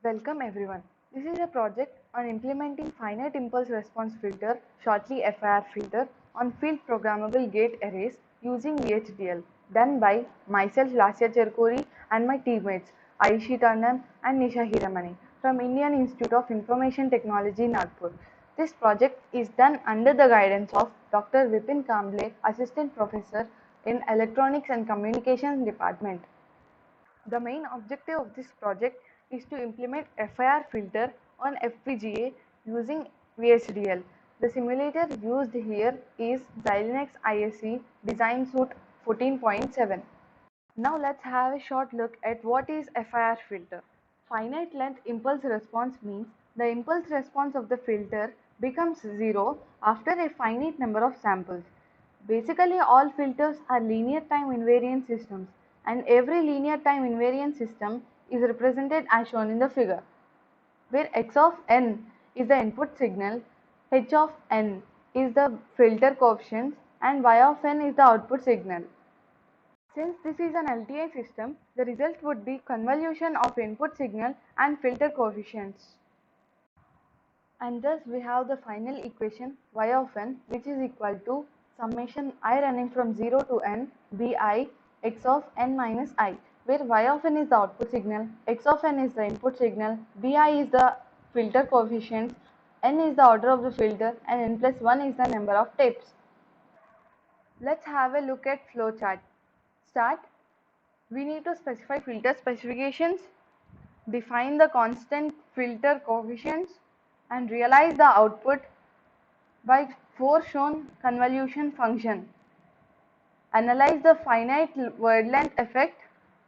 Welcome everyone. This is a project on implementing finite impulse response filter, shortly FIR filter, on field programmable gate arrays using VHDL, done by myself Lasya Cherkori and my teammates Aishi Tandon and Nisha Hiramani from Indian Institute of Information Technology, Nagpur. This project is done under the guidance of Dr. Vipin Kamble, Assistant Professor in Electronics and Communications Department. The main objective of this project is to implement FIR filter on FPGA using VHDL. The simulator used here is Xilinx ISE Design Suite 14.7. Now let's have a short look at what is FIR filter. Finite length impulse response means the impulse response of the filter becomes zero after a finite number of samples. Basically, all filters are linear time invariant systems, and every linear time invariant system is represented as shown in the figure, where x of n is the input signal, h of n is the filter coefficient, and y of n is the output signal. Since this is an LTI system, the result would be convolution of input signal and filter coefficients. And thus we have the final equation y of n, which is equal to summation I running from 0 to n bi x of n minus I, where y of n is the output signal, x of n is the input signal, bi is the filter coefficient, n is the order of the filter, and n plus 1 is the number of taps. Let's have a look at flowchart. Start. We need to specify filter specifications, define the constant filter coefficients, and realize the output by foreshown convolution function. Analyze the finite word length effect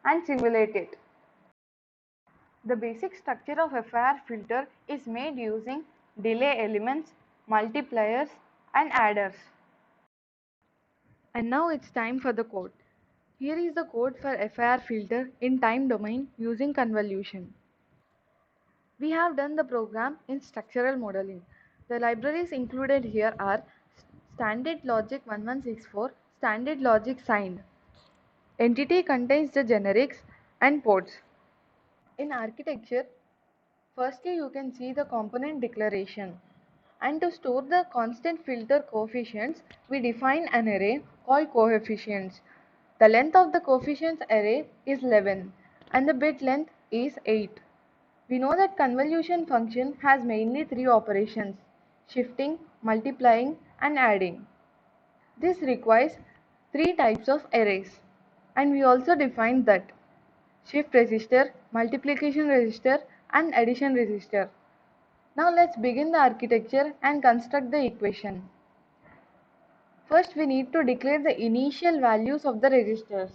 and simulate it. The basic structure of FIR filter is made using delay elements, multipliers, and adders. And now it's time for the code. Here is the code for FIR filter in time domain using convolution. We have done the program in structural modeling. The libraries included here are Standard Logic 1164, Standard Logic Signed. Entity contains the generics and ports. In architecture, firstly you can see the component declaration. And to store the constant filter coefficients, we define an array called coefficients. The length of the coefficients array is 11 and the bit length is 8. We know that convolution function has mainly three operations: shifting, multiplying, and adding. This requires three types of arrays, and we also defined that shift register, multiplication register, and addition register. Now let's begin the architecture and construct the equation. First we need to declare the initial values of the registers.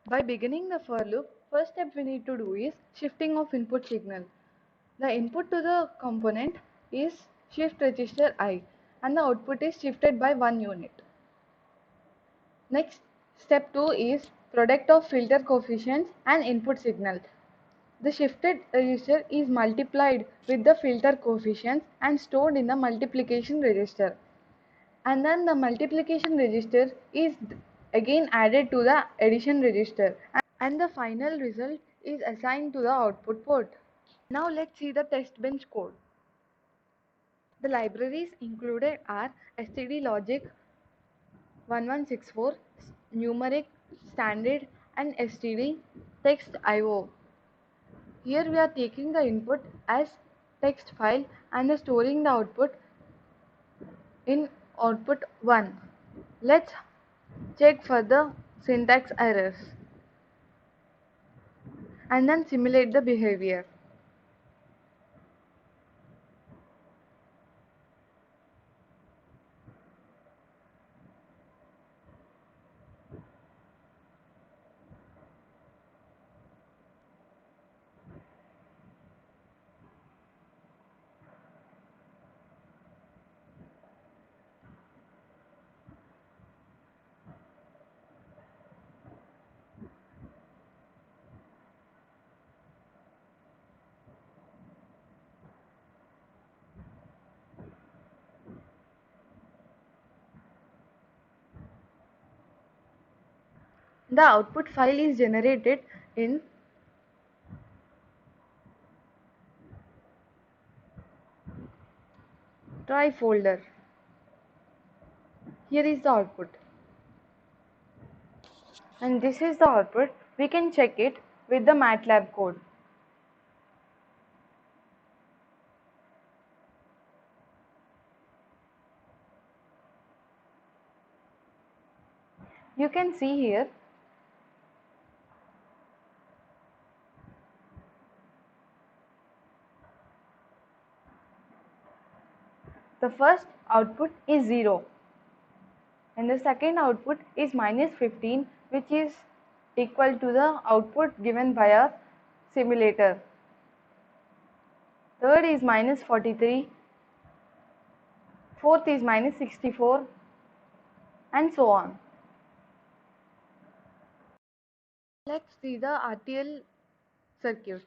By beginning the for loop, first step we need to do is shifting of input signal. The input to the component is shift register I and the output is shifted by 1 unit. Next, step 2 is product of filter coefficients and input signal. The shifted register is multiplied with the filter coefficients and stored in the multiplication register. And then the multiplication register is again added to the addition register. And the final result is assigned to the output port. Now let's see the test bench code. The libraries included are std logic 1164, numeric, standard, and std text IO. Here we are taking the input as text file and storing the output in output 1. Let's check for the syntax errors and then simulate the behavior. The output file is generated in Try folder. Here is the output. And this is the output. We can check it with the MATLAB code. You can see here the first output is 0 and the second output is minus 15, which is equal to the output given by a simulator. Third is minus 43, fourth is minus 64, and so on. Let's see the RTL circuit.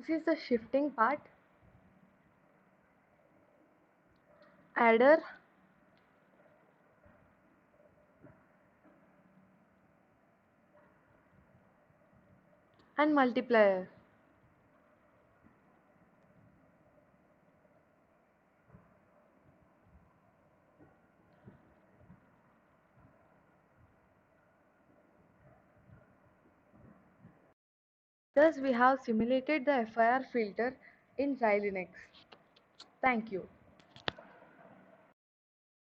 This is the shifting part, adder, and multiplier. Thus, we have simulated the FIR filter in Xilinx. Thank you.